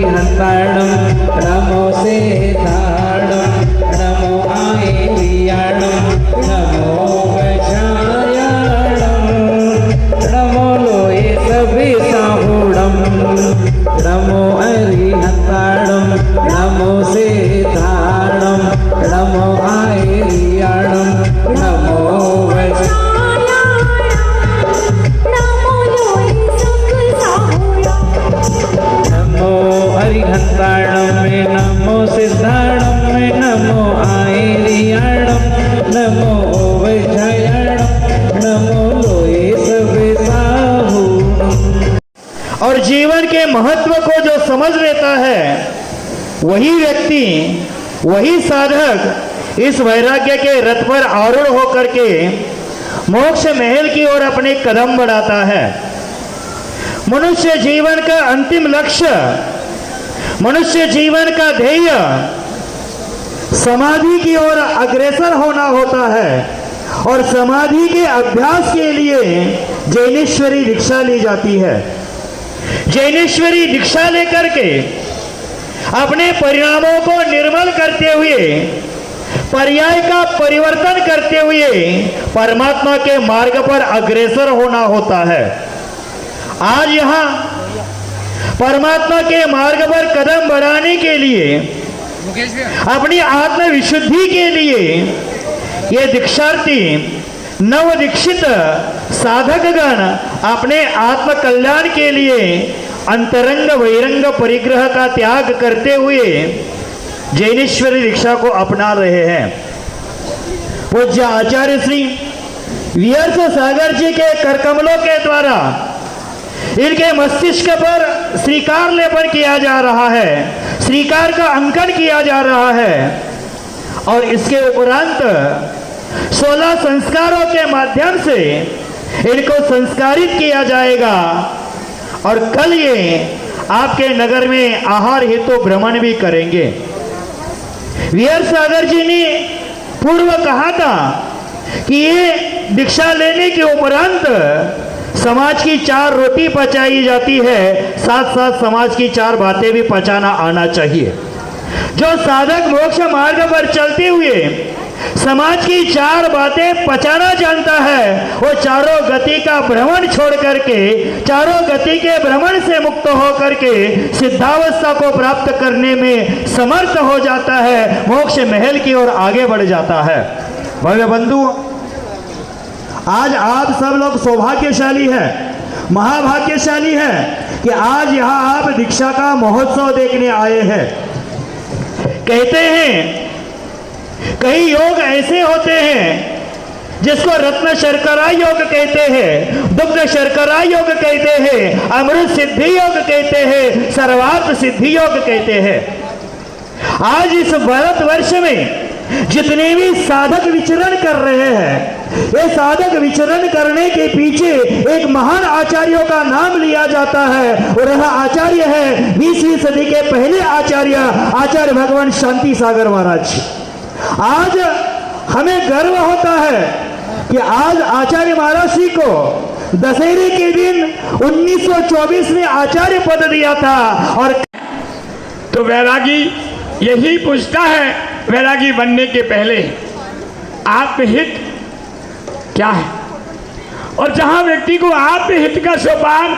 अरिहंताणं नमो सेताणं नमो आयर्याणं नमो वज्रायाणं नमो लोये सविसाहुणं नमो अरिहंताणं नमो सेताणं नमो आयर्याणं नमो अरिहंताणं नमो सिद्धाणं नमो आयर्याणं नमो वज्रायाणं नमो लोये सविसाहुणं। और जीवन के महत्व को जो समझ लेता है वही व्यक्ति, वही साधक इस वैराग्य के रथ पर आरूढ़ होकर के मोक्ष महल की ओर अपने कदम बढ़ाता है। मनुष्य जीवन का अंतिम लक्ष्य, मनुष्य जीवन का ध्येय समाधि की ओर अग्रसर होना होता है और समाधि के अभ्यास के लिए जैनेश्वरी दीक्षा ली जाती है। जैनेश्वरी दीक्षा लेकर के अपने परिणामों को निर्मल करते हुए, पर्याय का परिवर्तन करते हुए परमात्मा के मार्ग पर अग्रसर होना होता है। आज यहाँ परमात्मा के मार्ग पर कदम बढ़ाने के लिए, अपनी आत्म विशुद्धि के लिए ये दीक्षार्थी नव दीक्षित साधकगण अपने आत्म कल्याण के लिए अंतरंग वैरंग परिग्रह का त्याग करते हुए जैनेश्वरी दीक्षा को अपना रहे हैं। पूज्य आचार्य श्री वीरस सागर जी के करकमलों के द्वारा इनके मस्तिष्क पर श्रीकार लेपन किया जा रहा है, श्रीकार का अंकन किया जा रहा है और इसके उपरांत 16 संस्कारों के माध्यम से इनको संस्कारित किया जाएगा और कल ये आपके नगर में आहार हेतु भ्रमण भी करेंगे। वीर सागर जी ने पूर्व कहा था कि ये दीक्षा लेने के उपरांत समाज की 4 रोटी पचाई जाती है, साथ साथ समाज की 4 बातें भी पचाना आना चाहिए। जो साधक मोक्ष मार्ग पर चलते हुए समाज की 4 बातें पचाना जानता है, वो चारों गति का भ्रमण छोड़ करके, चारों गति के भ्रमण से मुक्त हो करके सिद्धावस्था को प्राप्त करने में समर्थ हो जाता है, मोक्ष महल की ओर आगे बढ़ जाता है। भव्य बंधु, आज आप सब लोग सौभाग्यशाली हैं, महाभाग्यशाली हैं कि आज यहाँ आप दीक्षा का महोत्सव देखने आए हैं। कहते हैं कई योग ऐसे होते हैं जिसको रत्न शर्करा योग कहते हैं, दुग्ध शर्करा योग कहते हैं, अमृत सिद्धि योग कहते हैं, सर्वार्थ सिद्धि योग कहते हैं। आज इस भारतवर्ष में जितने भी साधक विचरण कर रहे हैं, ये साधक विचरण करने के पीछे एक महान आचार्यों का नाम लिया जाता है और यह आचार्य है 20वीं सदी के पहले आचार्य भगवान शांति सागर महाराज। आज हमें गर्व होता है कि आज आचार्य महाराज जी को दशहरे के दिन 1924 में आचार्य पद दिया था। और तो वैरागी यही पूछता है, वैरागी बनने के पहले आत्महित क्या है, और जहां व्यक्ति को आत्महित का सोपान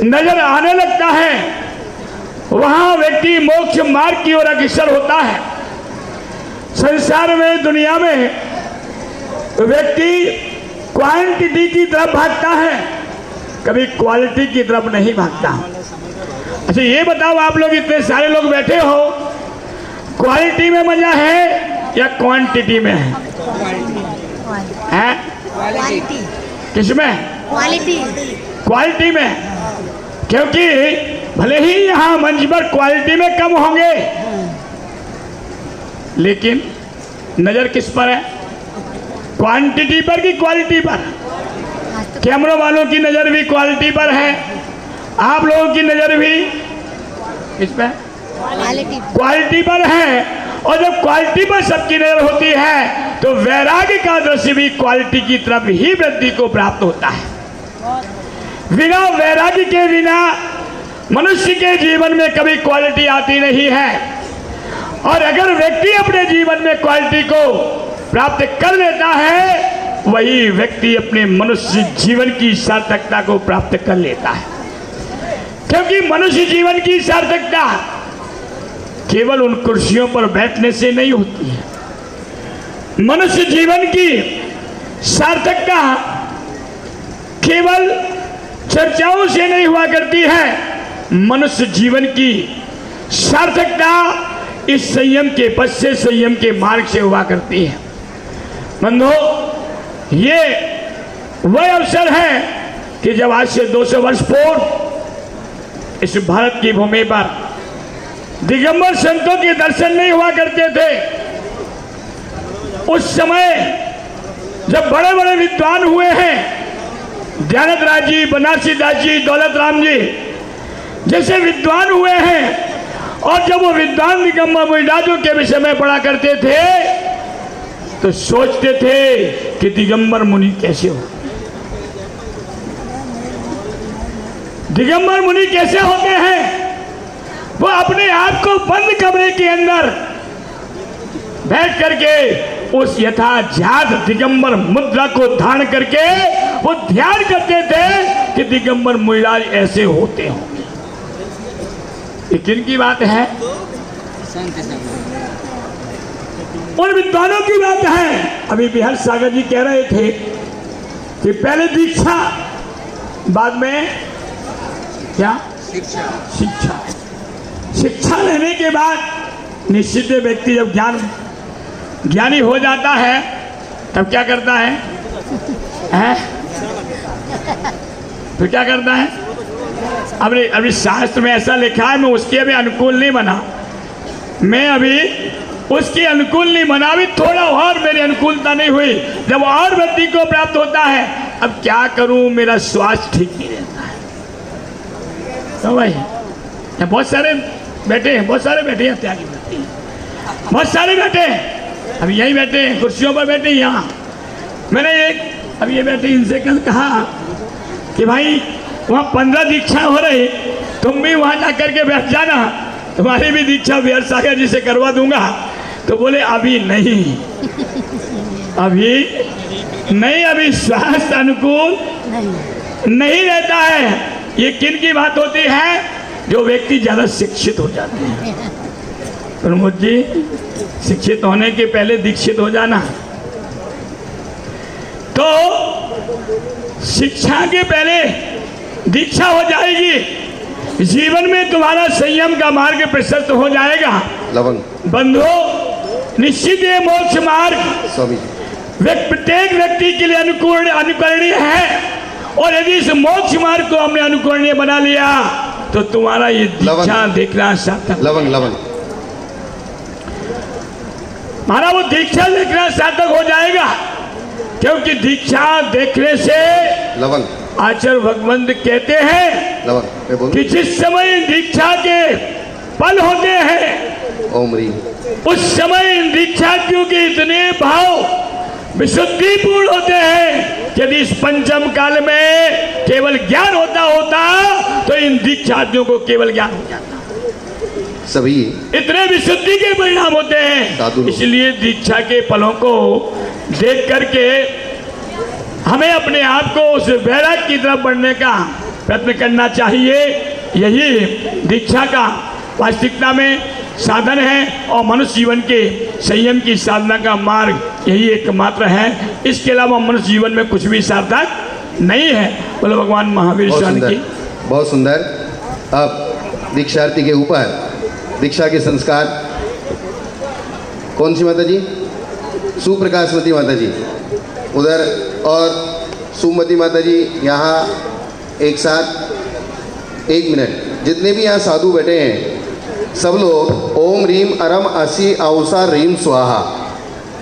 नजर आने लगता है वहां व्यक्ति मोक्ष मार्ग की ओर अग्रसर होता है। संसार में, दुनिया में व्यक्ति क्वांटिटी की तरफ भागता है, कभी क्वालिटी की तरफ नहीं भागता। अच्छा ये बताओ, आप लोग इतने सारे लोग बैठे हो, क्वालिटी में मजा है या क्वांटिटी में है? क्वालिटी। किसमें? क्वालिटी। क्वालिटी में, क्योंकि भले ही यहाँ मंच पर क्वालिटी में कम होंगे लेकिन नजर किस पर है? क्वांटिटी पर कि क्वालिटी पर? कैमरा वालों की नजर भी क्वालिटी पर है, आप लोगों की नजर भी किस पे? क्वालिटी पर है। और जब क्वालिटी पर सबकी नजर होती है तो वैराग्य का दृश्य भी क्वालिटी की तरफ ही वृद्धि को प्राप्त होता है। बिना वैराग्य के बिना मनुष्य के जीवन में कभी क्वालिटी आती नहीं है, और अगर व्यक्ति अपने जीवन में क्वालिटी को प्राप्त कर लेता है, वही व्यक्ति अपने मनुष्य जीवन की सार्थकता को प्राप्त कर लेता है। क्योंकि मनुष्य जीवन की सार्थकता केवल उन कुर्सियों पर बैठने से नहीं होती है। मनुष्य जीवन की सार्थकता केवल चर्चाओं से नहीं हुआ करती है। मनुष्य जीवन की सार्थकता इस संयम के पथ से, संयम के मार्ग से हुआ करती है। बंधु, ये वह अवसर है कि जब आज से 200 वर्ष पूर्व इस भारत की भूमि पर दिगंबर संतों के दर्शन नहीं हुआ करते थे। उस समय जब बड़े बड़े विद्वान हुए हैं, ध्यानत राज जी, बनारसी दास जी, दौलत राम जी जैसे विद्वान हुए हैं, और जब वो विद्वान दिगंबर मुनिराजों के विषय में पढ़ा करते थे तो सोचते थे कि दिगंबर मुनि कैसे हो, दिगंबर मुनि कैसे होते हैं। वो अपने आप को बंद कमरे के अंदर बैठ करके उस यथाजात दिगंबर मुद्रा को धारण करके वो ध्यान करते थे कि दिगंबर मुनिराज ऐसे होते होंगे। ये किन की बात है? उन विद्वानों की बात है। अभी बिहार सागर जी कह रहे थे कि पहले दीक्षा, बाद में क्या? शिक्षा। शिक्षा लेने के बाद निश्चित व्यक्ति जब ज्ञानी हो जाता है तब क्या करता है? तो क्या करता है? अभी शास्त्र में ऐसा लिखा है, मैं उसके अभी अनुकूल नहीं बना, मैं अभी उसके अनुकूल नहीं बना, अभी थोड़ा और मेरी अनुकूलता नहीं हुई। जब और व्यक्ति को प्राप्त होता है, अब क्या करूं, मेरा स्वास्थ्य ठीक नहीं रहता है। तो भाई बहुत सारे बैठे हैं, बहुत सारे बैठे हैं, त्यागी बैठे हैं, बहुत सारे बैठे हैं, अभी यही बैठे हैं, कुर्सियों पर बैठे हैं। यहाँ मैंने एक अभी ये बैठे इनसे कल कहा कि भाई वहाँ 15 दीक्षा हो रही, तुम भी वहाँ जा करके बैठ जाना, तुम्हारी भी दीक्षा बिहार सागर जी से करवा दूंगा। तो बोले अभी नहीं, अभी नहीं, अभी स्वास्थ्य अनुकूल नहीं रहता है। ये किन की बात होती है? जो व्यक्ति ज्यादा शिक्षित हो जाते हैं। प्रमोद जी, शिक्षित होने के पहले दीक्षित हो जाना। तो शिक्षा के पहले दीक्षा हो जाएगी, जीवन में तुम्हारा संयम का मार्ग प्रशस्त हो जाएगा। लवंग बंधु, निश्चित ये मोक्ष मार्ग स्वामी प्रत्येक व्यक्ति के लिए अनुकरणीय है, और यदि इस मोक्ष मार्ग को हमने अनुकरणीय बना लिया तो तुम्हारा ये दीक्षा देखना सार्थक। लवंग लवंग हमारा वो दीक्षा देखना सार्थक हो जाएगा, क्योंकि दीक्षा देखने से लवंग आचार्य भगवंत कहते हैं लवंग कि जिस समय दीक्षा के पल होते हैं, ओम रीम, उस समय इन दीक्षार्थियों के इतने भाव विशुद्धिपूर्ण होते हैं कि यदि इस पंचम काल में केवल ज्ञान होता तो इन दीक्षार्थियों को केवल ज्ञान हो जाता। सभी इतने विशुद्धि के परिणाम होते साधु हैं। लोग। इसलिए दीक्षा के फलों को देख करके हमें अपने आप को उस वैराग की तरफ बढ़ने का प्रयत्न करना चाहिए। यही दीक्षा का वास्तविकता में साधन है, और मनुष्य जीवन के संयम की साधना का मार्ग यही एकमात्र है। इसके अलावा मनुष्य जीवन में कुछ भी सार्थक नहीं है। बोलो भगवान महावीर स्वामी की। बहुत सुंदर। अब दीक्षार्थी के ऊपर दीक्षा के संस्कार कौन सी माता जी? सुप्रकाशमती माता जी उधर, और सुमति माता जी यहाँ एक साथ। 1 मिनट, जितने भी यहाँ साधु बैठे हैं सब लोग ओम रीम अरम असी औसा रीम स्वाहा,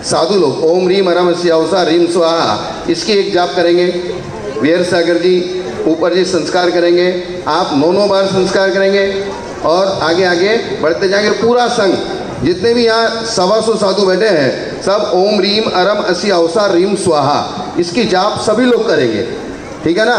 साधु लोग ओम रीम अरम असी औसा रीम स्वाहा, इसकी एक जाप करेंगे। वीर सागर जी ऊपर जी संस्कार करेंगे, आप 9 बार संस्कार करेंगे, और आगे आगे बढ़ते जाएंगे। पूरा संघ जितने भी यहाँ 125 साधु बैठे हैं सब ओम रीम अरम असी औसा रीम स्वाहा, इसकी जाप सभी लोग करेंगे, ठीक है ना?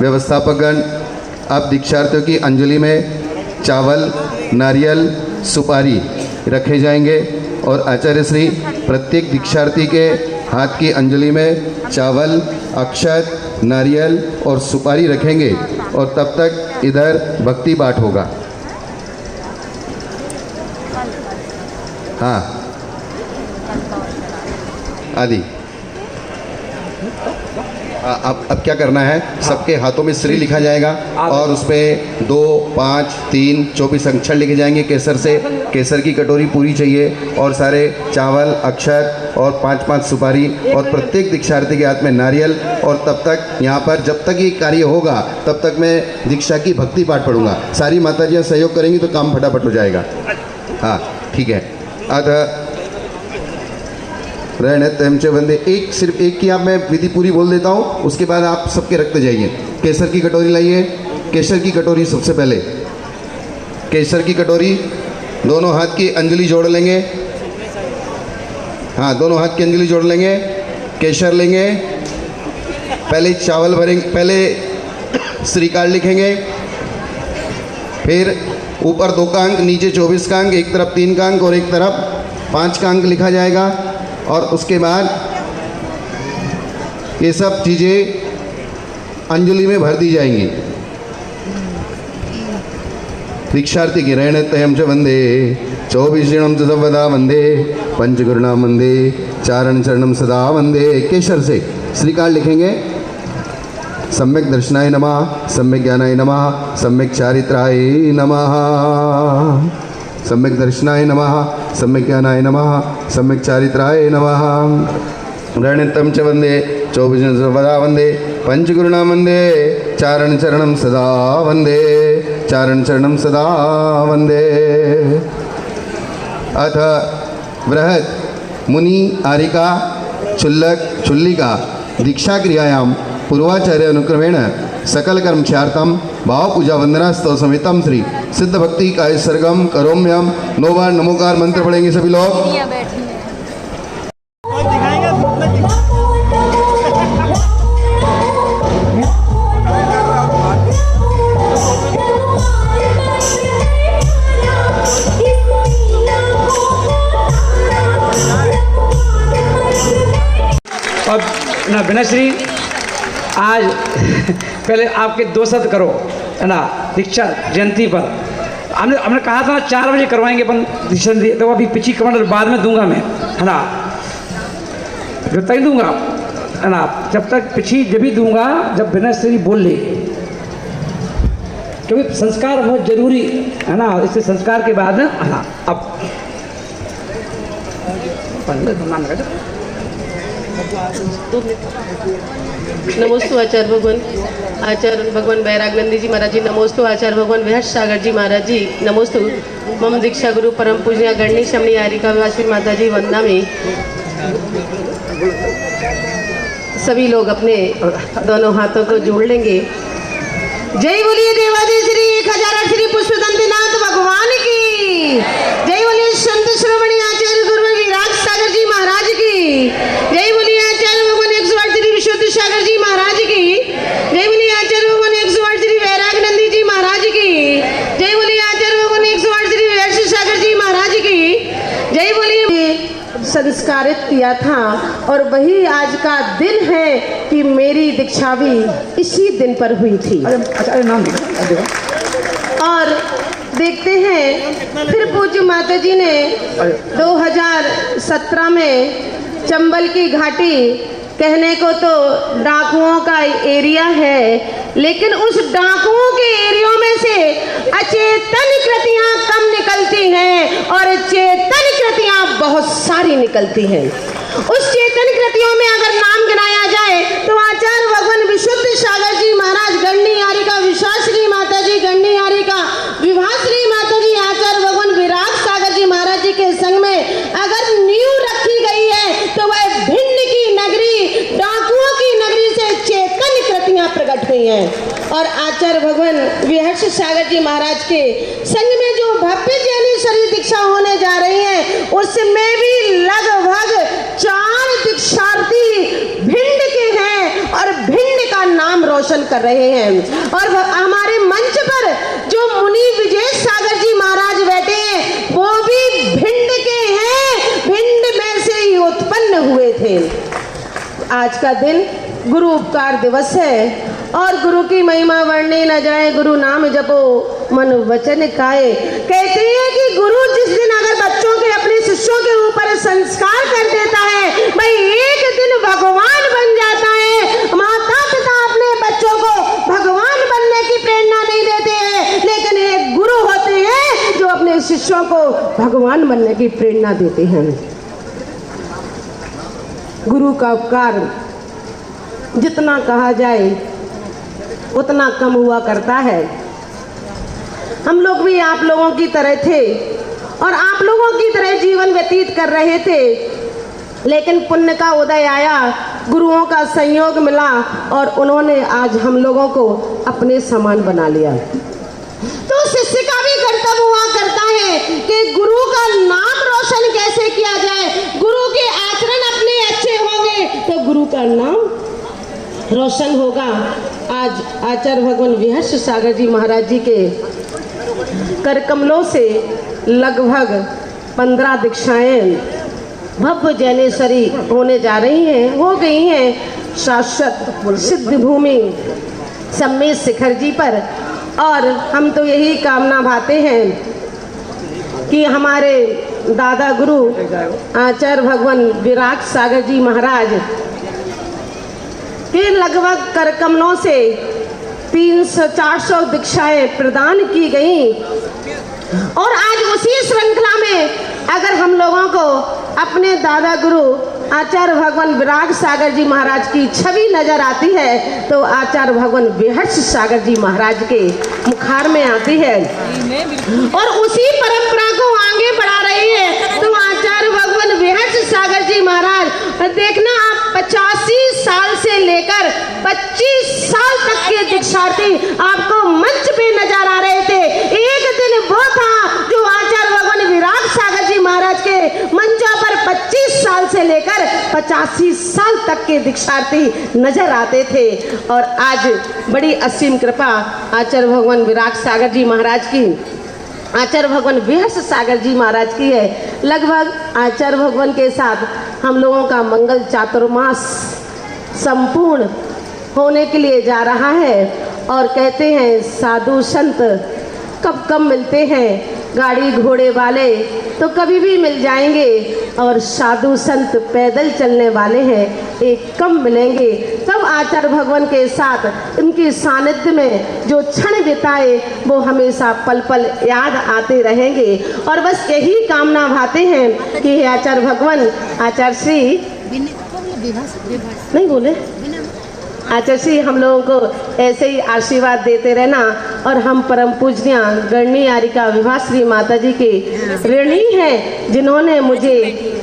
व्यवस्थापकगण, अब दीक्षार्थियों की अंजलि में चावल, नारियल, सुपारी रखे जाएंगे और आचार्य श्री प्रत्येक दीक्षार्थी के हाथ की अंजलि में चावल, अक्षत, नारियल और सुपारी रखेंगे और तब तक इधर भक्ति पाठ होगा। हाँ आदि अब क्या करना है, सबके हाथों में श्री लिखा जाएगा और उस पर 2, 5, 3, 24 अक्षर लिखे जाएंगे केसर से। केसर की कटोरी पूरी चाहिए और सारे चावल, अक्षर और 5-5 सुपारी और प्रत्येक दीक्षार्थी के हाथ में नारियल। और तब तक यहाँ पर जब तक ये कार्य होगा तब तक मैं दीक्षा की भक्ति पाठ पढ़ूंगा। सारी माताजियाँ सहयोग करेंगी तो काम फटाफट हो जाएगा। हाँ ठीक है। अतः रहने च वंदे, एक सिर्फ एक की आप मैं विधि पूरी बोल देता हूँ, उसके बाद आप सबके रखते जाइए। केसर की कटोरी लाइए, केसर की कटोरी सबसे पहले, केसर की कटोरी, दोनों हाथ की अंजलि जोड़ लेंगे। हाँ दोनों हाथ की अंजलि जोड़ लेंगे, केसर लेंगे, पहले चावल भरेंगे, पहले श्रीकाल लिखेंगे, फिर ऊपर 2 का अंक, नीचे 24 का अंक, एक तरफ 3 का अंक और एक तरफ 5 का अंक लिखा जाएगा। और उसके बाद ये सब चीज़ें अंजलि में भर दी जाएंगी। दीक्षार्थी की रहने तयम च वंदे 24 च सर्वदा वंदे पंचगुरुणाम वंदे चारण चरणम सदा वंदे। केसर से श्रीकाल लिखेंगे। सम्यक दर्शनाय नमः, सम्यक ज्ञानाय नमः, सम्यक चारित्राय नमः, सम्यक दर्शनाय नमः, सम्यक ज्ञानाय नमः, सम्यक चारित्राय नमः। रणितम च वंदे 24 सर्वदा वंदे पंचगुरुणाम वंदे चारण चरणम सदा वंदे, चारण चरणम सदा वंदे। अथ बृहत् मुनि आरिका चुल्लक चुल्लिका दीक्षा क्रियायाम पूर्वाचार्य अनुक्रमेण सकल कर्मक्षार्थम भाव पूजा वंदनास्तव समेतम श्री सिद्ध भक्ति काय सर्गम करोम्यम। 9 बार नमोकार मंत्र पढ़ेंगे सभी लोग। अब ना विनयश्री आज पहले आपके 2 शब्द करो है ना दीक्षा जयंती पर। हमने कहा था 4 बजे करवाएंगे अपन दीक्षा जयंती, तो अभी पिछली कमांड बाद में दूंगा मैं है ना, जब तक दूंगा है ना, जब तक पिछली जब भी दूंगा जब विनयश्री बोल ले, क्योंकि संस्कार बहुत जरूरी है ना। इससे संस्कार के बाद है ना अब नमोस्तु आचार्य भगवान, आचार्य भगवान बैरागनंदी जी महाराज जी, नमोस्तु आचार्य भगवान वृहत सागर जी महाराज जी, नमोस्तु मम दीक्षा गुरु परम पूजनीय गणनी शमनी आरिका विवासवी माता जी वंदना में। सभी लोग अपने दोनों हाथों को जोड़ लेंगे। जय बोलिए देवादी श्री 1000 श्री पुष्पदंतीनाथ भगवान की जय। बोलिए संत श्रोमणी आचार्य गुरु विराट सागर जी महाराज की जय। बोलिए आचार्य भगवान 108 श्री विशुद्ध सागर जी महाराज की जय। बोलिए आचार्य भगवान 108 श्री वैरागनंदी जी महाराज की जय। बोलिए आचार्य भगवान 108 श्री वैश्य सागर जी महाराज की जय। बोलिए संस्कारित किया था और वही आज का दिन है कि मेरी दीक्षा भी इसी दिन पर हुई थी। और देखते हैं फिर पूज्य माता जी ने 2017 में चंबल की घाटी, कहने को तो डाकुओं का एरिया है, लेकिन उस डाकुओं के एरिया में से अचेतन कृतियां कम निकलती हैं और चेतन कृतियां बहुत सारी निकलती हैं। उस चेतन कृतियों में अगर नाम गिनाया जाए तो आचार्य भगवान विशुद्ध सागर जी महाराज, गणनी आरिका विश्वाश्री माता जी, गणनी आरिका विभाश्री माता जी, आचार्य भगवान विराट सागर जी महाराज जी के संग में अगर नींव रखी गई है तो वह भिंड की नगरी, डाकुओं की नगरी से चेतन कृतियां प्रकट हुई हैं। और आचार्य भगवान विहर्ष सागर जी महाराज के संग में जो भव्य जैनेश्वरी दीक्षा होने जा रही है उसमें भी लगभग 4 दीक्षार्थी भिंड के हैं और भिंड का नाम रोशन कर रहे हैं। और हमारे मंच पर जो मुनि विजय सागर जी महाराज बैठे हैं वो भी भिंड के हैं, भिंड में से ही उत्पन्न हुए थे। आज का दिन गुरु उपकार दिवस है और गुरु की महिमा वर्णने न जाए, गुरु नाम जपो मन वचन खाए। कहते हैं कि गुरु जिस दिन अगर बच्चों के अपने शिष्यों के ऊपर संस्कार कर देता है, भाई एक दिन भगवान बन जाता है। माता पिता अपने बच्चों को भगवान बनने की प्रेरणा नहीं देते हैं, लेकिन एक गुरु होते हैं जो अपने शिष्यों को भगवान बनने की प्रेरणा देते हैं। गुरु का उपकार जितना कहा जाए उतना कम हुआ करता है। हम लोग भी आप लोगों की तरह थे और आप लोगों की तरह जीवन व्यतीत कर रहे थे, लेकिन पुण्य का उदय आया, गुरुओं का संयोग मिला और उन्होंने आज हम लोगों को अपने समान बना लिया। तो शिष्य का भी कर्तव्य हुआ करता है कि गुरु का नाम रोशन कैसे किया जाए। गुरु के आचरण अपने अच्छे होंगे तो गुरु का नाम रोशन होगा। आज आचार्य भगवान विहर्ष सागर जी महाराज जी के कर कमलों से लगभग 15 दीक्षाएं भव्य जैनेश्वरी होने जा रही हैं, हो गई हैं शाश्वत सिद्ध भूमि सम्मेद शिखर जी पर। और हम तो यही कामना भाते हैं कि हमारे दादा गुरु आचार्य भगवान विराट सागर जी महाराज के लगभग कर कमलों से 300-400 दीक्षाएं प्रदान की गई और आज उसी श्रृंखला में अगर हम लोगों को अपने दादा गुरु आचार्य भगवान विराट सागर जी महाराज की छवि नजर आती है तो आचार्य भगवान विहर्ष सागर जी महाराज के मुखार में आती है और उसी परंपरा को आगे बढ़ा रही है। तो आचार्य भगवान विहर्ष सागर जी महाराज देखना, आप 85 साल से लेकर 25 साल तक के दीक्षार्थी आपको मंच पे नजर आ रहे थे। एक दिन वो था जो आचार्य भगवान विराट सागर जी महाराज के मंचों पर 25 साल से लेकर 85 साल तक के दीक्षार्थी नजर आते थे। और आज बड़ी असीम कृपा आचार्य भगवान विराट सागर जी महाराज की, आचार्य भगवान विहर्ष सागर जी महाराज की है। लगभग आचार्य भगवान के साथ हम लोगों का मंगल चातुर्मास संपूर्ण होने के लिए जा रहा है और कहते हैं साधु संत कब कब मिलते हैं, गाड़ी घोड़े वाले तो कभी भी मिल जाएंगे और साधु संत पैदल चलने वाले हैं एक कम मिलेंगे। तब आचार्य भगवान के साथ उनके सानिध्य में जो क्षण बिताए वो हमेशा पल पल याद आते रहेंगे। और बस यही कामना भाते हैं कि आचार्य भगवान, आचार्य श्री नहीं बोले, आचार्य श्री हम लोगों को ऐसे ही आशीर्वाद देते रहना और हम परम पूजनीय गणनी आरिका विभाश्री माता जी के ऋणी हैं जिन्होंने मुझे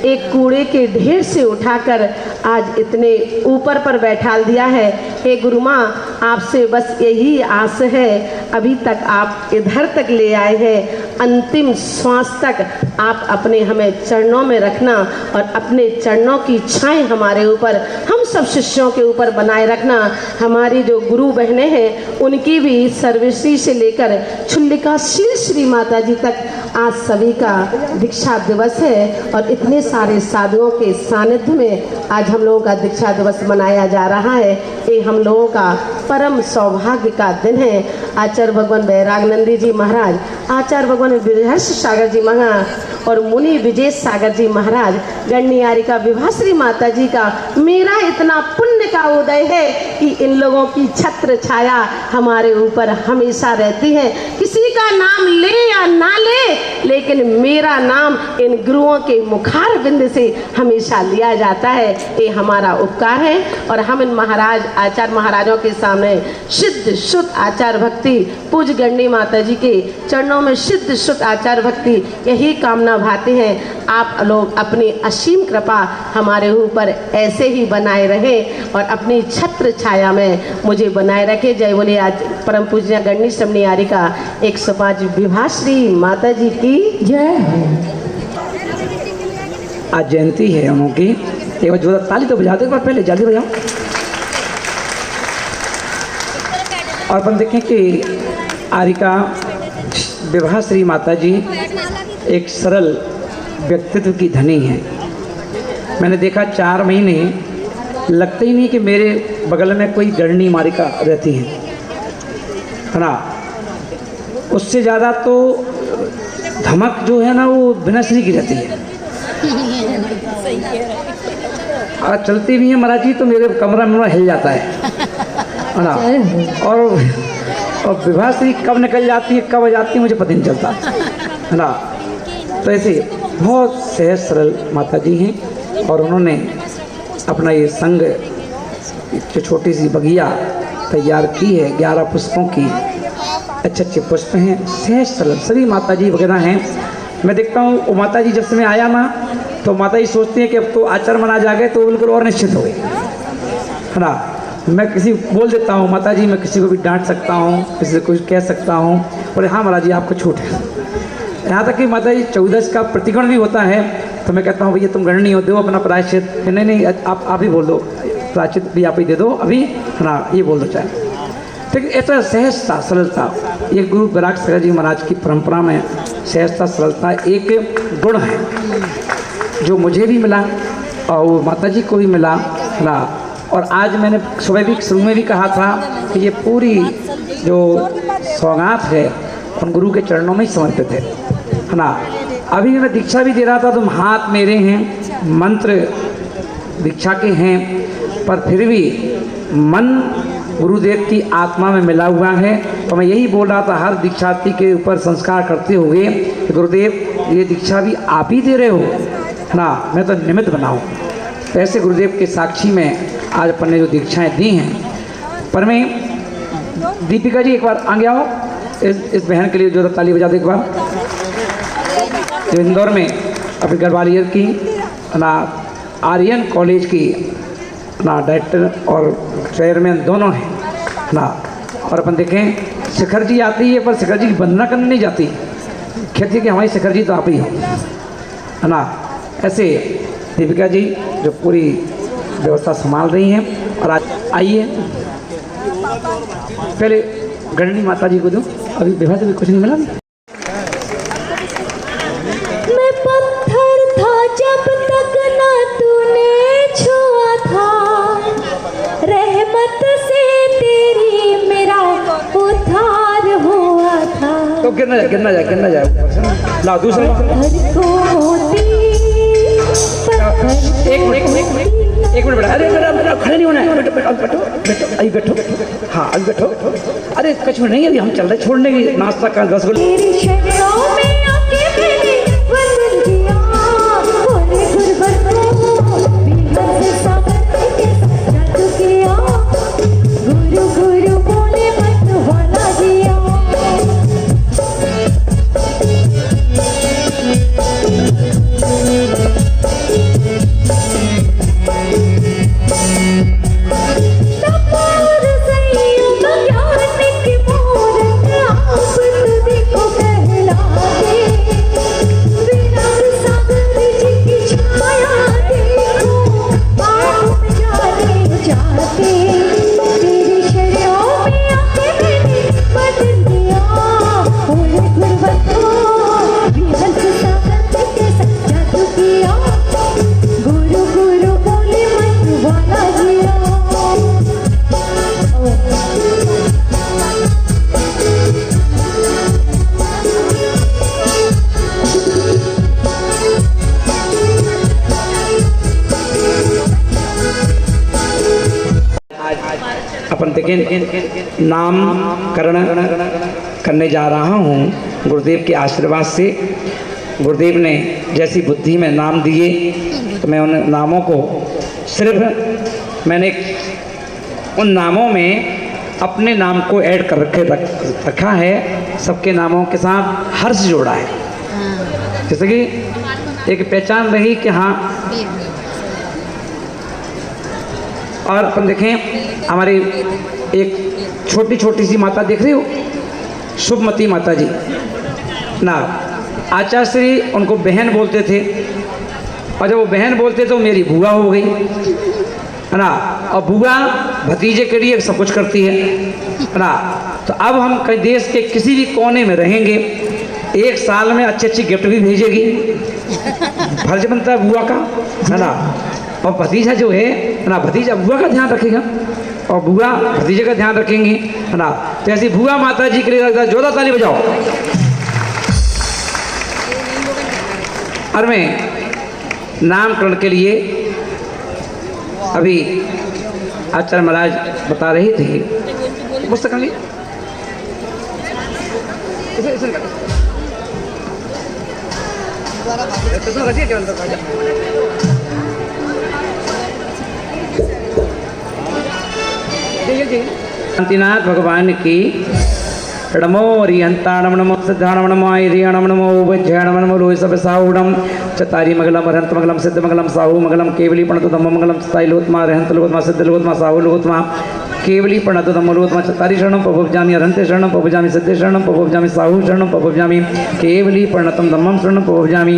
एक कूड़े के ढेर से उठाकर आज इतने ऊपर पर बैठा दिया है। हे गुरु माँ, आपसे बस यही आस है, अभी तक आप इधर तक ले आए हैं, अंतिम श्वास तक आप अपने हमें चरणों में रखना और अपने चरणों की छाएं हमारे ऊपर, हम सब शिष्यों के ऊपर बनाए रखना। हमारी जो गुरु बहनें हैं उनकी भी सर्वश्री से लेकर छुल्लिका श्री माता जी तक आज सभी का दीक्षा दिवस है और इतने सारे साधुओं के सानिध्य में आज हम लोगों का दीक्षा दिवस मनाया जा रहा है। ये हम लोगों का परम सौभाग्य का दिन है। आचार्य भगवान बैरागनंदी जी महाराज, आचार्य भगवान विहर्ष सागर जी महाराज और मुनि विजय सागर जी महाराज, गणनी आरिका विभाश्री माता जी का मेरा इतना पुण्य का उदय है कि इन लोगों की छत्र छाया हमारे ऊपर हमेशा रहती है। किसी का नाम ले या ना ले, लेकिन मेरा नाम इन गुरुओं के मुखार बिंद से हमेशा लिया जाता है। ये हमारा उपकार है और हम इन महाराज आचार्य महाराजों के सामने सिद्ध शुद्ध आचार भक्ति, पूज गणनी माता जी के चरणों में सिद्ध शुद्ध आचार भक्ति यही कामना भाते हैं। आप लोग अपनी असीम कृपा हमारे ऊपर ऐसे ही बनाए रहें और अपनी छत्र छाया में मुझे बनाए रखे। जय बोले आज परम पूज्य गणनी समनी आरिका 105 विभाश्री माता जी की जय। आज जयंती है उनकी, एक बार जोरदार ताली तो बजा दो, एक बार पहले जल्दी बजाओ। और अपन देखें कि आरिका विवाह श्री माता जी एक सरल व्यक्तित्व की धनी है। मैंने देखा 4 महीने लगते ही नहीं कि मेरे बगल में कोई गढ़नी मारिका रहती है ना। उससे ज़्यादा तो धमक जो है ना वो विनश्री की रहती है। और चलती भी है महाराज जी तो मेरे कमरा में हिल जाता है ना। और विवाह श्री कब निकल जाती है कब आ जाती है मुझे पता नहीं चलता है ना। तो ऐसे बहुत सहज सरल माता जी हैं और उन्होंने अपना ये संग जो छोटी सी बगिया तैयार की है 11 पुष्पों की, अच्छे अच्छे पुष्प हैं, सहज सरल सभी माता जी वगैरह हैं। मैं देखता हूँ वो माता जी जब समय आया ना तो माता जी सोचती हैं कि अब तो आचरण आ जाए तो बिल्कुल और निश्चित हो गए है ना। मैं किसी बोल देता हूँ माता जी मैं किसी को भी डांट सकता हूँ किसी से कुछ कह सकता हूँ, बोले हाँ महाराज जी आपको छूट है। यहाँ तक कि माता जी 14 का प्रतिगण भी होता है तो मैं कहता हूँ भैया तुम गणनी हो दो अपना प्रायश्चित, नहीं आप ही बोल दो प्रायश्चित भी आप ही दे दो अभी है ना, ये बोल दो चाहे। ठीक ऐसा सहजता सरलता ये गुरु बराग सागर जी महाराज की परंपरा में सहजता सरलता एक गुण है जो मुझे भी मिला और वो माता जी को भी मिला ना। और आज मैंने सुबह भी शुरू में भी कहा था कि ये पूरी जो सौगात है उन गुरु के चरणों में ही समर्पित है ना। अभी मैं दीक्षा भी दे रहा था तो हाथ मेरे हैं मंत्र दीक्षा के हैं पर फिर भी मन गुरुदेव की आत्मा में मिला हुआ है। तो मैं यही बोल रहा था हर दीक्षार्थी के ऊपर संस्कार करते हुए गुरुदेव ये दीक्षा भी आप ही दे रहे हो है ना, मैं तो निमित्त बनाऊँ। तो ऐसे गुरुदेव के साक्षी में आज अपन ने जो दीक्षाएं दी हैं। पर मैं दीपिका जी एक बार आगे आओ इस बहन के लिए जो ताली बजा दो एक बार, जो इंदौर में अपनी गढ़वालियर की ना आर्यन कॉलेज की ना डायरेक्टर और चेयरमैन दोनों हैं ना। और अपन देखें शिखर जी आती है पर शिखर जी की वंदना करने नहीं जाती, कहती है कि हमारी शिखर जी तो आप ही हो है ना। ऐसे दीपिका जी जो पूरी व्यवस्था संभाल रही हैं। और आज आइए पहले गणनी माता जी को दो, अभी विवाह से भी कुछ नहीं मिला। मैं पत्थर था जब तक ना तूने छुआ था, रहमत से तेरी मेरा उद्धार हुआ था। तो गिरना जाए ला दूसरा एक मिनट बेटा, अरे मेरा खड़े नहीं होना है, बैठो अभी बैठो, हाँ अभी बैठो। अरे कुछ नहीं अभी हम चल रहे छोड़ने की नाश्ता का 10 अपन देखें नामकरण करने जा रहा हूँ गुरुदेव के आशीर्वाद से। गुरुदेव ने जैसी बुद्धि में नाम दिए तो मैं उन नामों को सिर्फ मैंने उन नामों में अपने नाम को ऐड कर रखा है, सबके नामों के साथ हर्ष जोड़ा है, जैसे कि एक पहचान रही कि हाँ। और अपन देखें हमारी एक छोटी सी माता देख रही हो, शुभमती माता जी ना, आचार्य श्री उनको बहन बोलते थे और जब वो बहन बोलते तो मेरी बुआ हो गई है ना। और बुआ भतीजे के लिए सब कुछ करती है ना। तो अब हम कहीं देश के किसी भी कोने में रहेंगे, एक साल में अच्छी अच्छी गिफ्ट भी भेजेगी। फर्ज बनता है बुआ का, है ना। और भतीजा जो है ना, भतीजा बुआ का ध्यान रखेगा और बुआ भतीजे का ध्यान रखेंगे, है ना। तो ऐसी बुआ माता जी के लिए जोरदार ताली बजाओ। और मैं नामकरण के लिए अभी आचार्य महाराज बता रहे थे, पुस्तक शांतिनाथ भगवान की नमो हरिहंताणम नमो सिद्धाणम नमो आयरियाणम नमो वज्रयाणम नमो लोहि सब साहुणम चतारी मंगलम अरहंत मंगलम सिद्ध मंगलम साहु मंगलम केवली प्रणत धम्म मंगलम स्थायी लोत्मा अरहंत लोत्मा सिद्ध लोत्मा साहु लोत्मा केवली प्रणत धम्म लोत्मा चतारी शरणम पवजामि अरहंते शरणम पवजामि सिद्धे शरणम पवजामि साहु शरणम पवजामि केवली प्रणतम धम्मम शरणम पवजामि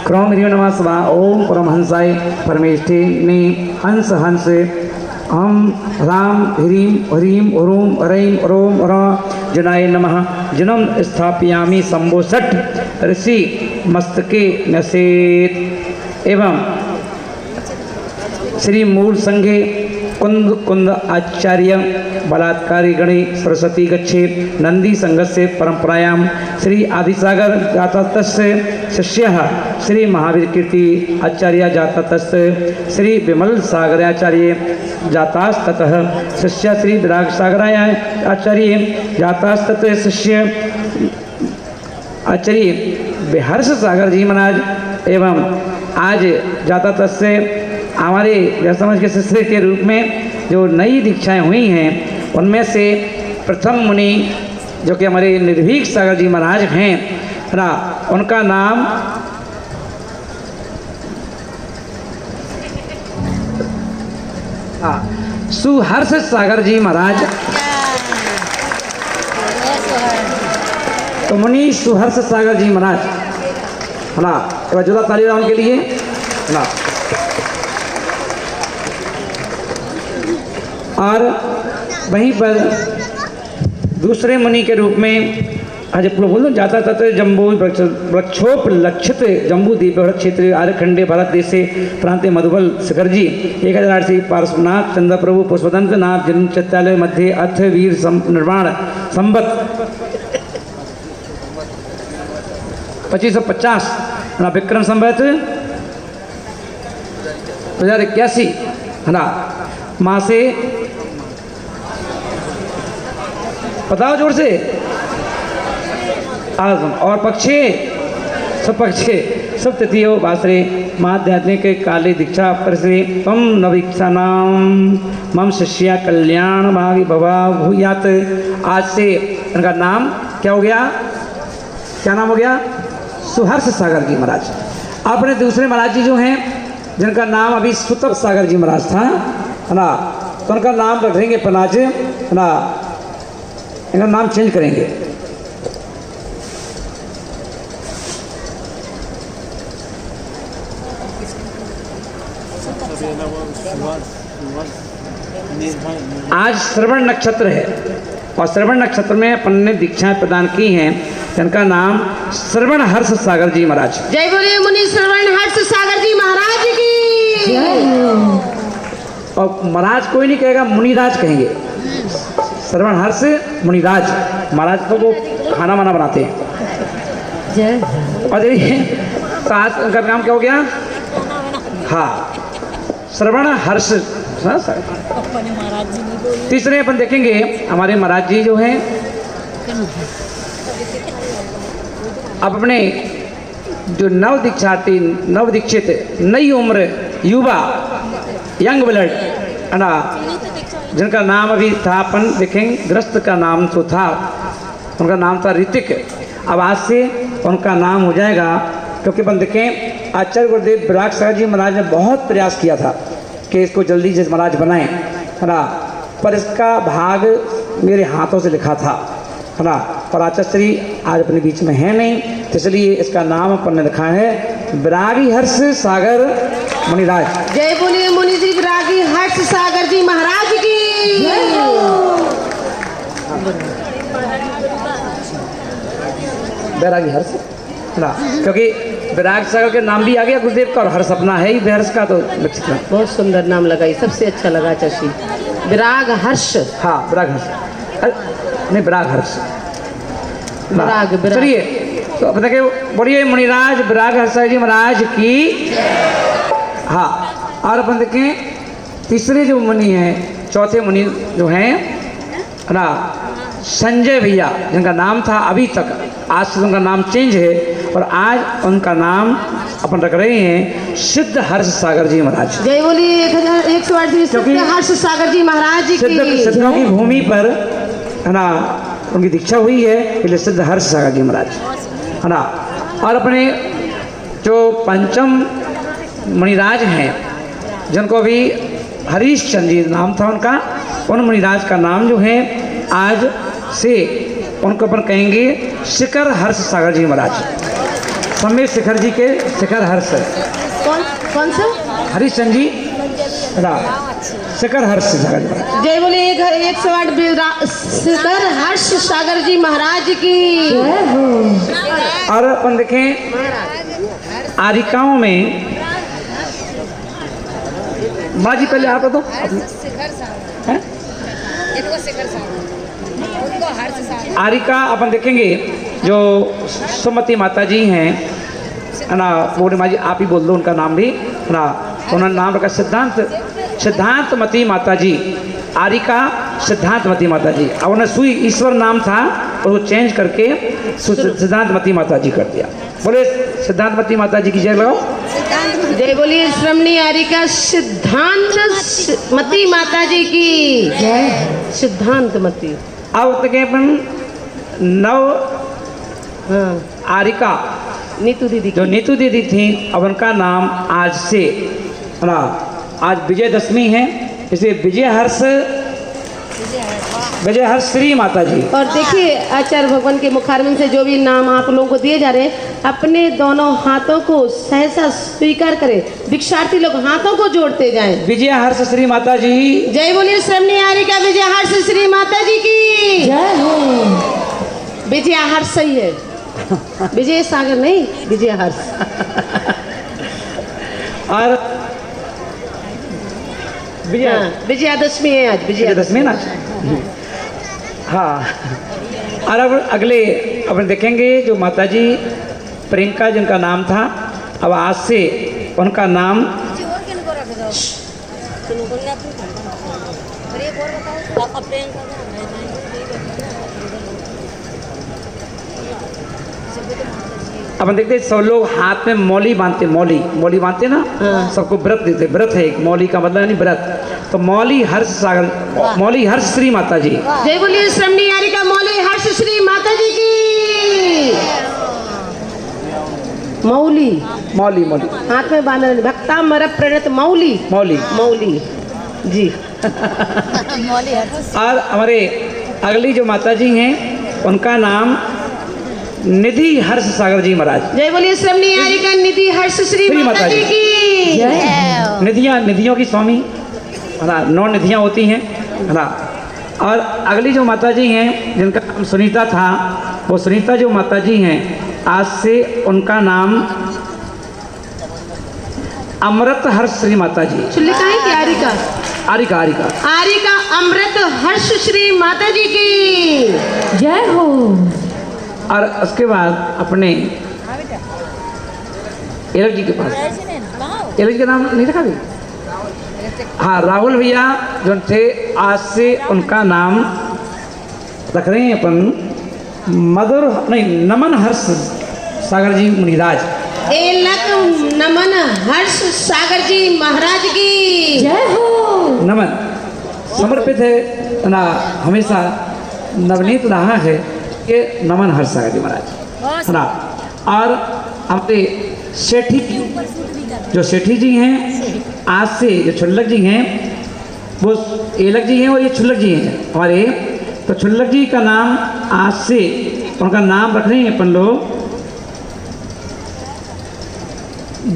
क्रौम ह्रीं नमः स्वाहा। ओम परमहंसाय परमेष्ठे ने हंस हंस हम राम ह्रीं ह्रीं ह्रूं ह्रैं ह्रों ह्रौं जनाय नमः जनम स्थापयामि शंभो षट् ऋषि मस्तके नसेत। एवं श्री मूल संघे कुंद कुंद आचार्य बलात्कारी गणे सरस्वती गच्छे नंदी संघस्य परंपरायां श्री आदिसागर जातस्य शिष्यः श्री महावीर कीर्ति आचार्य जातस्य श्री विमल सागराचार्य जातास्ततः शिष्य श्री विराग सागराय आचार्य जातास्ततः शिष्य आचार्य बिहर्ष सागर जी महाराज। एवं आज जातातस्य हमारे समाज के शिष्य के रूप में जो नई दीक्षाएं हुई हैं, उनमें से प्रथम मुनि जो कि हमारे निर्भीक सागर जी महाराज हैं, है ना, उनका नाम सुहर्ष सागर जी महाराज। तो मुनि सुहर्ष सागर जी महाराज, है ना, एक जोरदार ताली उनके लिए, है ना। और वहीं पर दूसरे मुनि के रूप में आज बोल दो जाता तत्र जम्बू वृक्षोपलक्षित जम्बू द्वीप क्षेत्र आर्यखंडे भारत देश से प्रांत मधुबल शिखर जी 1080 पार्श्वनाथ चंद्र प्रभु पुष्पदंत नाथ जन्म चैत्यालय मध्य अर्थ वीर निर्माण संबत 2550 ना विक्रम संबत 2081, है ना, माँ से बताओ जोर से आजम और पक्षे सब तृतीयो बासरे माध्यात्मिक काले दीक्षा परिश्री तम नवीक्षा नाम मम शिष्या कल्याण भागी भवा भूयात। आज से इनका नाम क्या हो गया, क्या नाम हो गया, सुहर्ष सागर जी महाराज। अपने दूसरे महाराज जी जो हैं जिनका नाम अभी सुतप सागर जी महाराज था, है ना, तो उनका नाम रख देंगे पनाज, है ना, इनका नाम चेंज करेंगे। आज श्रवण नक्षत्र है और श्रवण नक्षत्र में अपन ने दीक्षाएं प्रदान की हैं, जिनका नाम श्रवण हर्ष सागर जी महाराज। जय बोलिए मुनि श्रवण हर्ष सागर जी महाराज की। और महाराज कोई नहीं कहेगा, मुनिराज कहेंगे। श्रवण हर्ष मुनिराज महाराज तो वो खाना वाना बनाते हैं। और देखिए तो आज उनका नाम क्या हो गया, हाँ, श्रवण हर्ष। तीसरे अपन देखेंगे हमारे महाराज जी जो हैं अब अपने जो नव दीक्षित नई उम्र युवा यंग ब्लड, है ना, जिनका नाम अभी था अपन देखेंगे, ग्रस्त का नाम तो था, उनका नाम था ऋतिक। अब आज से उनका नाम हो जाएगा, क्योंकि अपन देखें आचार्य गुरुदेव विराग सागर जी महाराज ने बहुत प्रयास किया था कि इसको जल्दी से महाराज बनाएं, है ना, पर इसका भाग मेरे हाथों से लिखा था, है ना, पर आचार्य श्री आज अपने बीच में है नहीं, तो इसलिए इसका नाम अपन ने लिखा है विरागी हर्ष सागर मुनिराज। जय बोलिए मुनि जी विरागी हर्ष सागर जी महाराज की। बैरागी हर्ष ना, क्योंकि विराग सागर के नाम भी आ गया गुरुदेव का और हर्ष अपना है ही हर्ष का, तो लक्षित है। बहुत सुंदर नाम लगाई, सबसे अच्छा लगा चाची, विराग हर्ष। हाँ विराग हर्ष, नहीं विराग हर्ष ना। विराग विराग। चलिए तो अब देखिए, बोलिए मुनिराज विराग हर्ष जी महाराज की। हाँ, और अपन देखें तीसरे जो मुनि हैं, चौथे मुनि जो हैं ना, संजय भैया, जिनका नाम था अभी तक, आज से उनका नाम चेंज है और आज उनका नाम अपन रख रहे हैं सिद्ध हर्ष सागर जी महाराज। जय बोलिए 1108 सिद्ध हर्ष सागर जी महाराज की। सिद्धों की भूमि पर है ना उनकी दीक्षा हुई है, इसलिए सिद्ध हर्ष सागर जी महाराज है ना। और अपने जो पंचम मुनिराज हैं, जिनको भी हरीश चंद्र जी नाम था उनका, उन मुनिराज का नाम जो है आज से उनको अपन कहेंगे शिखर हर्ष सागर जी महाराज। समय शिखर जी के शिखर हर्ष, कौन सा? हरीश चंद्र जी शिखर हर्ष सागर जी महाराज। जय बोलिए 108 शिखर हर्ष सागर जी महाराज की। और अपन देखें आरिकाओं में, माँ जी पहले आप तो आरिका अपन देखेंगे जो सुमति माता जी हैं है ना, बोले माँ जी आप ही बोल दो उनका नाम भी है ना। उन्होंने नाम रखा सिद्धांतमती माता जी, आरिका सिद्धांतमती माता जी। अब उन्हें सुई ईश्वर नाम था और वो चेंज करके सिद्धांतमती माता जी कर दिया। बोले सिद्धांतमती माता जी की जय लगाओ। जय बोलिए श्रमणी आरिका सिद्धांतमती माता जी की जय। सिद्धांतमती। अब तक अपन नव आरिका नीतू दीदी, जो नीतू दीदी थी, अब उनका नाम आज से ना, आज विजयदशमी है, इसलिए विजय हर्ष श्री माता जी। और देखिए आचार्य भगवान के मुखारविंद से जो भी नाम आप लोगों को दिए जा रहे हैं, अपने दोनों हाथों को सहसा स्वीकार करें। दीक्षार्थी लोग हाथों को जोड़ते जाएं। विजय हर्ष श्री माता जी। जय बोलिए श्रमणी आरिका विजय हर्ष श्री माता जी की जय हो। विजय हर्ष सही है, विजय सागर नहीं, विजय हर्ष। और विजयादशमी है आज, विजयादशमी ना। हाँ, और अब अगले अपन देखेंगे जो माताजी प्रियंका जिनका नाम था, अब आज से उनका नाम अपन देखते हैं सब लोग हाथ में मौली बांधते, मौली बांधते ना, सबको व्रत देते। व्रत है एक, मौली का मतलब नहीं व्रत। तो मौली हर्ष सागर, मौली हर्ष श्री माता जी। जय बोलिए श्रमणी आरिका मौली हर्ष श्री माता जी की। मौली मौली हाथ में बांधना, भक्ता मर प्रणत मौली मौली जी। और हमारे अगली जो माता जी हैं उनका नाम निधि हर्ष सागर जी महाराज। जय बोलिए श्रमणी आरिका निधि हर्ष श्री माता जी की। निधियों की स्वामी है ना, 9 निधियाँ होती हैं है ना। और अगली जो माता जी हैं जिनका नाम सुनीता था, वो सुनीता जो माता जी हैं आज से उनका नाम अमृत हर्ष श्री माता जी। लिखा है कि आरिका आरिका अमृत हर्ष श्री माता जी की जय हो। और उसके बाद अपने एलक जी के पास, एलक जी का नाम नहीं रखा भी। हाँ, राहुल भैया जो थे आज से उनका नाम रख रहे हैं अपन मधुर नहीं नमन हर्ष सागर जी मुनिराज। एलक नमन हर्ष सागर जी महाराज की जय हो। नमन समर्पित है ना, हमेशा नवनीत रहा है ये नमन हर्ष सागर जी महाराज है ना। और हमारे सेठी जो सेठी जी हैं आज से, जो छुल्लक जी हैं वो एलक जी हैं और ये छुल्लक जी हैं हमारे। तो छुल्लक जी का नाम आज से उनका नाम रख रहे हैं अपन लोग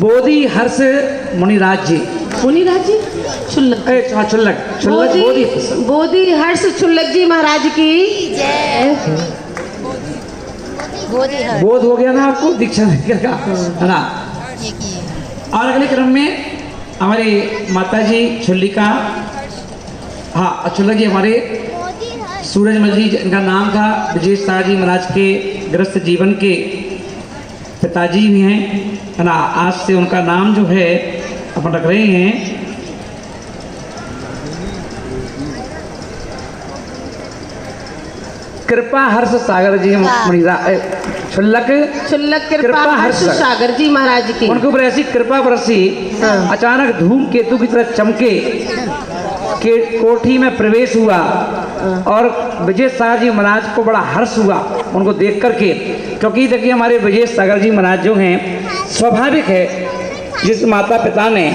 बोधि हर्ष मुनिराज जी। मुनिराज जी छुल्लक, हाँ छुल्लक बोधि हर्ष छुल्लक जी महाराज की जय। बोध हो गया ना आपको दीक्षा लेकर का, है ना। और अगले क्रम में हमारे माताजी छुल्लिका, हाँ छुल्ला जी हमारे सूरजमल जी, इनका नाम था विजय शाह जी महाराज के गृहस्थ जीवन के पिताजी भी हैं, है ना। आज से उनका नाम जो है अपन रख रहे हैं कृपा हर्ष सागर जी मणिरा छुल्लक कृपा हर्ष सागर जी महाराज की। उनके ऊपर ऐसी कृपा बरसी, अचानक धूम केतु की तरह चमके के कोठी में प्रवेश हुआ और विजय सागर जी महाराज को बड़ा हर्ष हुआ उनको देख करके। क्योंकि देखिए हमारे विजय सागर जी महाराज जो हैं, स्वाभाविक है जिस माता पिता ने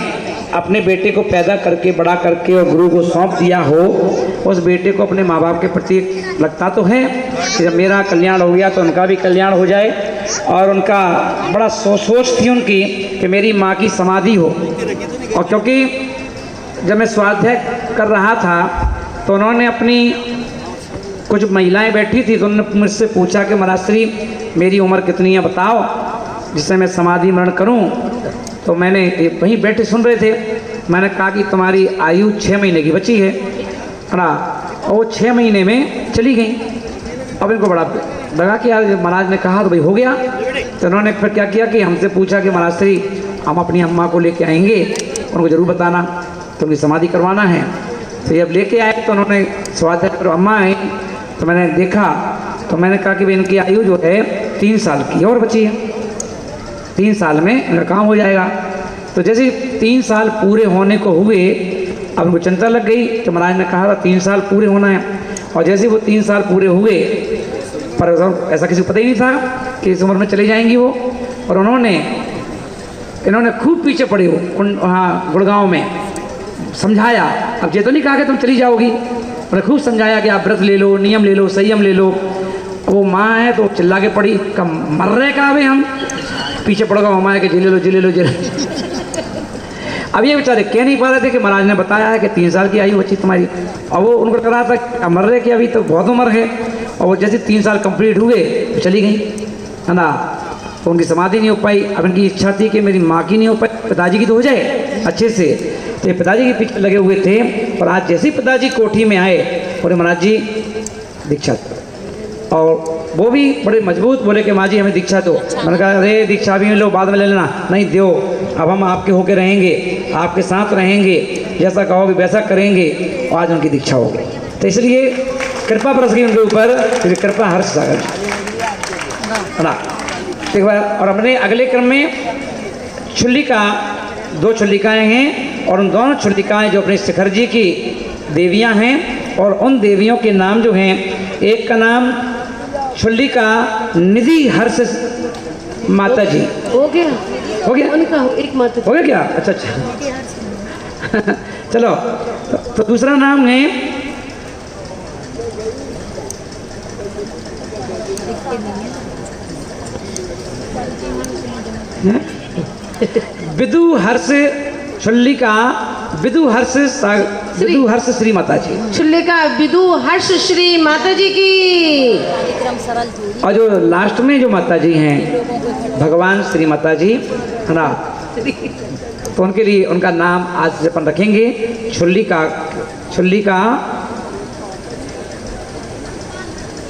अपने बेटे को पैदा करके बड़ा करके और गुरु को सौंप दिया हो, उस बेटे को अपने माँ बाप के प्रति लगता तो है कि जब मेरा कल्याण हो गया तो उनका भी कल्याण हो जाए। और उनका बड़ा सोच थी उनकी कि मेरी माँ की समाधि हो। और क्योंकि जब मैं स्वाध्याय कर रहा था तो उन्होंने अपनी कुछ महिलाएं बैठी थी तो उन्होंने मुझसे पूछा कि महाराज श्री मेरी उम्र कितनी है बताओ जिससे मैं समाधि मरण करूं। तो मैंने वहीं बैठे सुन रहे थे, मैंने कहा कि तुम्हारी आयु 6 महीने की बची है ना। और वो 6 महीने में चली गई। अब इनको बड़ा लगा कि यार महाराज ने कहा तो भाई हो गया। तो उन्होंने फिर क्या किया कि हमसे पूछा कि महाराज श्री हम अपनी अम्मा को लेके आएंगे, उनको ज़रूर बताना तो उनकी समाधि करवाना है। तो जब लेके आए तो उन्होंने स्वाध्याय पर अम्मा आई तो मैंने देखा तो मैंने कहा कि भाई इनकी आयु जो है 3 साल की और बची है, 3 साल में इनका काम हो जाएगा। तो जैसे 3 साल पूरे होने को हुए अब उनको चिंता लग गई कि महाराज ने कहा था 3 साल पूरे होना है। और जैसे वो 3 साल पूरे हुए पर ऐसा किसी को पता ही नहीं था कि इस उम्र में चली जाएंगी वो। और इन्होंने खूब पीछे पड़े हो वहाँ गुड़गांव में समझाया। अब ये तो नहीं कहा कि तुम चली जाओगी, उन्होंने खूब समझाया कि आप व्रत ले लो, नियम ले लो, संयम ले लो। वो माँ है तो चिल्ला के पड़ी, कम मर रहे कहा भाई हम पीछे पड़ गए हमारे के जिले लो जिले लो जिले। अब ये बेचारे कह नहीं पा रहे थे कि महाराज ने बताया है कि 3 साल की आयु बच्ची तुम्हारी। और वो उनको लग रहा था मर रहे कि अभी तो बहुत उम्र है। और वो जैसे 3 साल कंप्लीट हुए तो चली गई, है ना। तो उनकी समाधि नहीं हो पाई। अब इनकी इच्छा थी कि मेरी माँ की नहीं हो पाई, पिताजी की तो हो जाए अच्छे से। तो ये पिताजी के पीछे लगे हुए थे। और आज जैसे ही पिताजी कोठी में आए बोले महाराज जी दीक्षा। और वो भी बड़े मजबूत बोले कि माँ जी हमें दीक्षा दो। मैंने कहा अरे दीक्षा भी लो बाद में ले लेना, नहीं दो, अब हम आपके होके रहेंगे, आपके साथ रहेंगे, जैसा कहोगे वैसा करेंगे। और आज उनकी दीक्षा हो गई। तो इसलिए कृपा बरस गई उनके ऊपर, कृपा हर्ष सागर ना। ठीक है। और अपने अगले क्रम में छुल्लिका, 2 छुल्लिकाएँ हैं और उन दोनों छुल्लिकाएँ जो अपने शिखर जी की देवियाँ हैं। और उन देवियों के नाम जो हैं, एक का नाम छुल्लिका निधि हर्ष माता जी। हो गया उनका एक माता हो गया क्या? अच्छा चलो तो दूसरा नाम है विदु हर्ष छुल्लिका विदु हर्ष श्री माता जी। छुल्लिका विदु हर्ष श्री माता जी की। और जो लास्ट में जो माता जी हैं भगवान श्री माता जी, है ना। तो उनके लिए उनका नाम आज से अपन रखेंगे छुल्लिका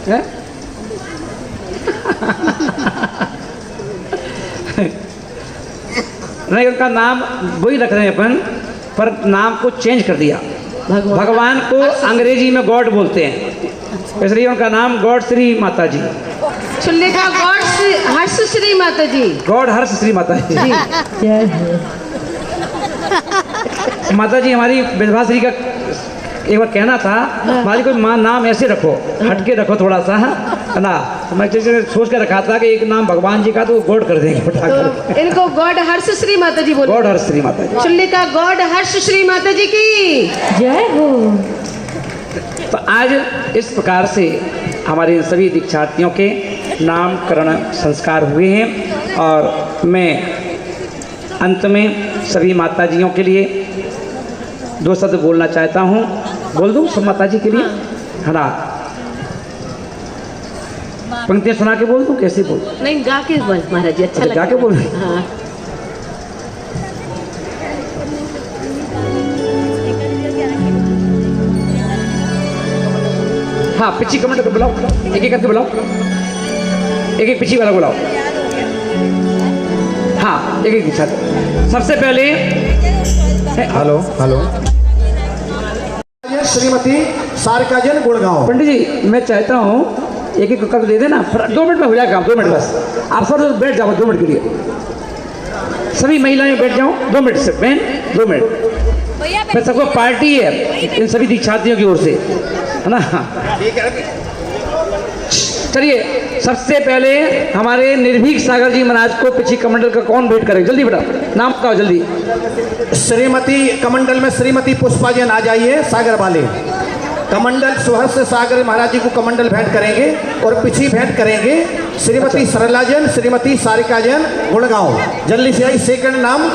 है? नहीं, उनका नाम वही रख रहे हैं अपन, पर नाम को चेंज कर दिया। भगवान को अंग्रेजी में गॉड बोलते हैं, इसलिए उनका नाम गॉड श्री माता जी। छुल्लिका गॉड हर्ष श्री माता जी। गॉड हर्ष श्री माता जी। माता जी हमारी विधवाश्री का एक बार कहना था, हमारी कोई माँ नाम ऐसे रखो, हटके रखो थोड़ा सा, है ना। तो मैं जैसे सोच कर रखा था कि एक नाम भगवान जी का तो गॉड कर देंगे तो इनको गॉड हर्ष श्री माता जी बोलो। गॉड हर्ष श्री माता जी। छुल्लिका गॉड हर्ष श्री माता जी की जय हो। तो आज इस प्रकार से हमारे सभी दीक्षार्थियों के नामकरण संस्कार हुए हैं। और मैं अंत में सभी माताजियों के लिए 2 शब्द बोलना चाहता हूँ। बोल दूँ सब माता जी के लिए, है ना। पंक्तियाँ सुना के बोल दूँ, कैसे बोल? नहीं, गा के बोल महाराज जी, अच्छा अच्छा, गा के लगेगा। बोल। हाँ। हाँ, पिछी कमेंट को बुलाओ, एक एक करके बुलाओ, एक एक पिछी वाला बुलाओ। हाँ, एक एक साथ। सबसे पहले हेलो हेलो, श्रीमती सारिका जैन गुड़गांव। पंडित जी, मैं चाहता हूँ एक एक कर दे देना, 2 मिनट में हो जाएगा काम, 2 मिनट बस। आप सब बैठ जाओ 2 मिनट के लिए, सभी महिलाएं बैठ जाओ 2 मिनट से, बहन 2 मिनट। मैं सबको पार्टी है इन सभी दीक्षार्थियों की ओर से, है ना? चलिए, सबसे पहले हमारे निर्भीक सागर जी महाराज को पिछी कमंडल का कौन भेंट करेगा? जल्दी बेटा, नाम बताओ जल्दी। श्रीमती कमंडल में श्रीमती पुष्पा जैन आ जाइए, सागर वाले। कमंडल सुहर्ष सागर महाराज जी को कमंडल भेंट करेंगे और पिछी भेंट करेंगे श्रीमती सरला जैन, श्रीमती सारिका जैन गुड़गांव। जल्दी से आई, सेकंड नाम।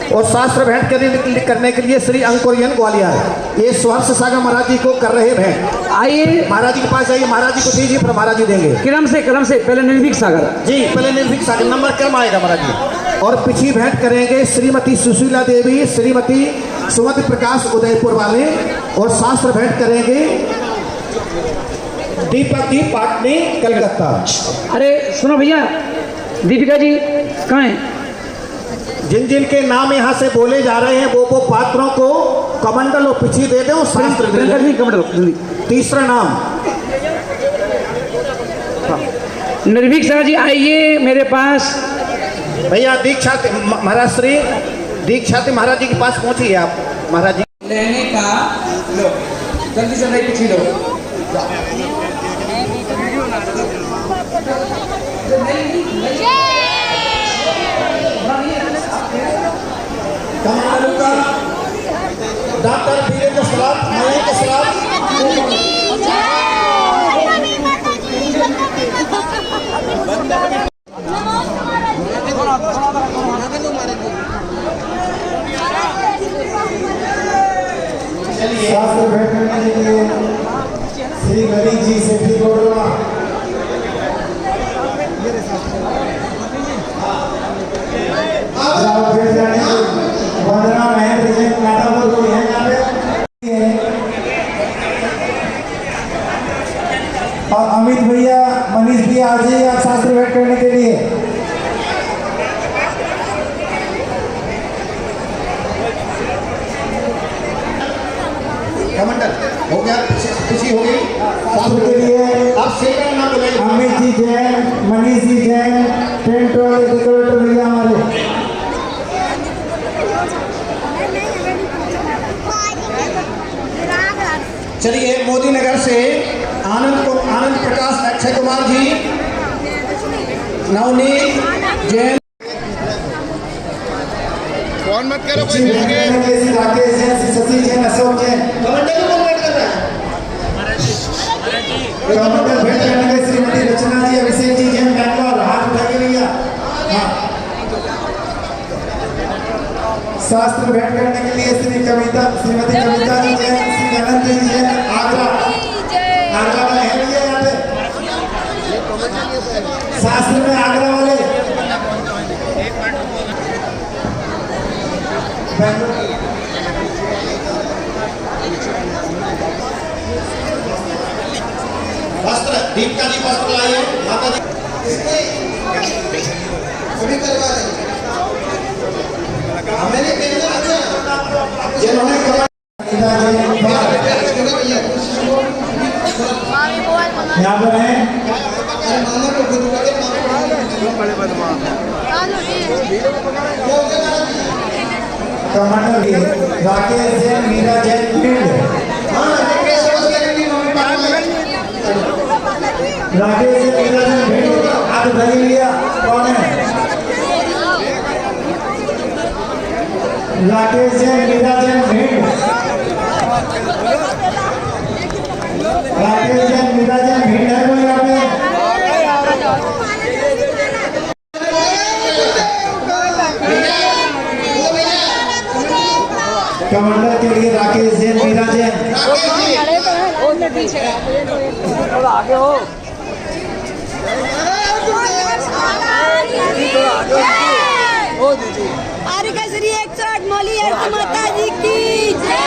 और शास्त्र भेंट करने के लिए श्री अंकुर जैन ग्वालियर। ये सुहर्ष सागर महाराज जी को कर रहे भेंट। आइए महाराज जी के पास आइए, महाराज जी को दीजिए, फिर महाराज जी देंगे। क्रम से पहले निर्भीक सागर जी, पहले निर्भीक सागर नंबर क्रम आएगा महाराज जी। और पिछी भेंट करेंगे श्रीमती सुशीला देवी, श्रीमती सुमति प्रकाश उदयपुर वाले। और शास्त्र भेंट करेंगे दीपक जी पाटनी कलकत्ता। अरे सुनो भैया, दीपिका जी कहाँ हैं? जिन जिन के नाम यहाँ से बोले जा रहे हैं वो पात्रों को कमंडल और पिछी दे दें और शास्त्र दे दें। कमंडल जल्दी। तीसरा नाम निर्भीक सागर जी आइए मेरे पास। भैया दीक्षा महाराज श्री दीक्षा महाराज जी के पास पहुंचिए आप महाराज जी। लेने का लो, जल्दी से नहीं पिछी लो। कमंडल का डॉक्टर वीरेंद्र सलाम, मयंक सलाम। शास्त्र भेंट करने के लिए श्री ललित जी से भी बोलना। भेंट जाने की वंदना महेंद्र जी नाटापुर को है यहाँ पे, और अमित भैया मनीष भैया आ जाइए आप शास्त्र भेंट करने के लिए। कमंडल हो गया, पिछी हो गई। शास्त्र के लिए आप सेकंड नाम बोले। अमित जी जैन, मनीष जी जैन, टेंट वाले डेकोरेटर भैया हमारे। चलिए, मोदी नगर से आनंद प्रकाश अक्षय कुमार जी, नवनीत जैन। कौन मत करो, राकेश जैन, शशि जैन, अशोक जैन। कमंडल को भेंट कर रहा है। कमंडल भेंट करने के श्रीमती रचना जी, अभिषेक जी जैन बैंगलोर, हाथ उठा के भैया। हाँ। शास्त्र भेंट करने के लिए श्रीमती कविता जी जैन, श्री अनंत जी जैन, आगरा वाले हैं भैया यहाँ पे। शास्त्र में आगरा वाले वस्त्र दीपिका जी वस्त्र लाइए माता जी। जिन्होंने यहाँ पर है कमांडर राकेश जैन, मीरा जैन, राकेश जैन, मीरा जैन हाथ उठाइए भैया। कौन है? राकेश जैन, मीरा जैन भेंट। राकेश जैन, मीरा जैन भेंट है कोई यहाँ पे? कमांडर के लिए राकेश जैन, मीरा जैन। अरे कसरी 108 मौली माता जी की जय।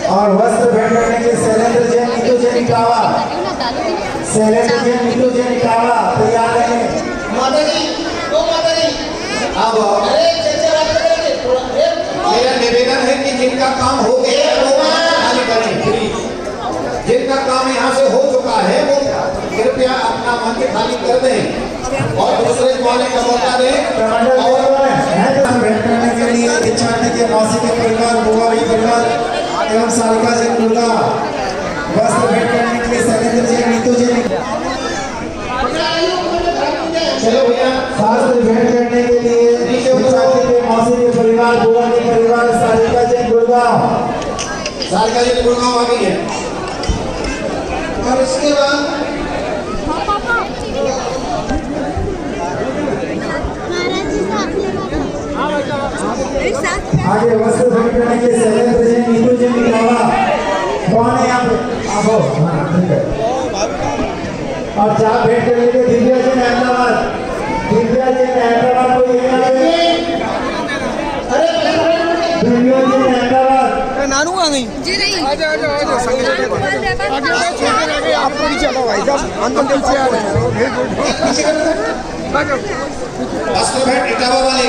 और वस्त्र भेंट करने के लिए शैलेंद्र जैन, नीतू जैन इटावा, शैलेंद्र जैन, नीतू जैन इटावा तैयार हैं। अब मेरा निवेदन है कि जिनका काम हो गया वो खाली करें, प्लीज। जिनका काम यहाँ से हो चुका है वो कृपया अपना मंदिर खाली कर दें और दूसरे वाले का मौका दें। भेंट करने के लिए इच्छा रखने के मौसी के परिवार, बुआ के परिवार एवं सारिका जैन दुर्गा, वस्त्र भेंट करने के लिए शैलेंद्र जैन, नीतू जैन, चलो भैया, शास्त्र भेंट करने के लिए इच्छा के मौसी के परिवार, बुआ के परिवार, सारिका जैन दुर्गा, सारिका जी गुड़गांव आ गई है। और इसके बाद आगे वस्त्र भेंट करने के लिए शैलेंद्र जैन, नीतू जैन इटावा। कौन है यहाँ पे? आप हो। हाँ, ठीक है। और चार भेंट करने के लिए दिव्या जैन अहमदाबाद, दिव्या जैन अहमदाबाद को ये यहाँ पे दिव्या जैन अहमदाबाद। नानू आ गई जी नहीं आजा आजा आजा संग आगे आपको भी चलो भाई साहब हम तो पीछे आ रहे हैं वस्त्र भेंट इटावा वाले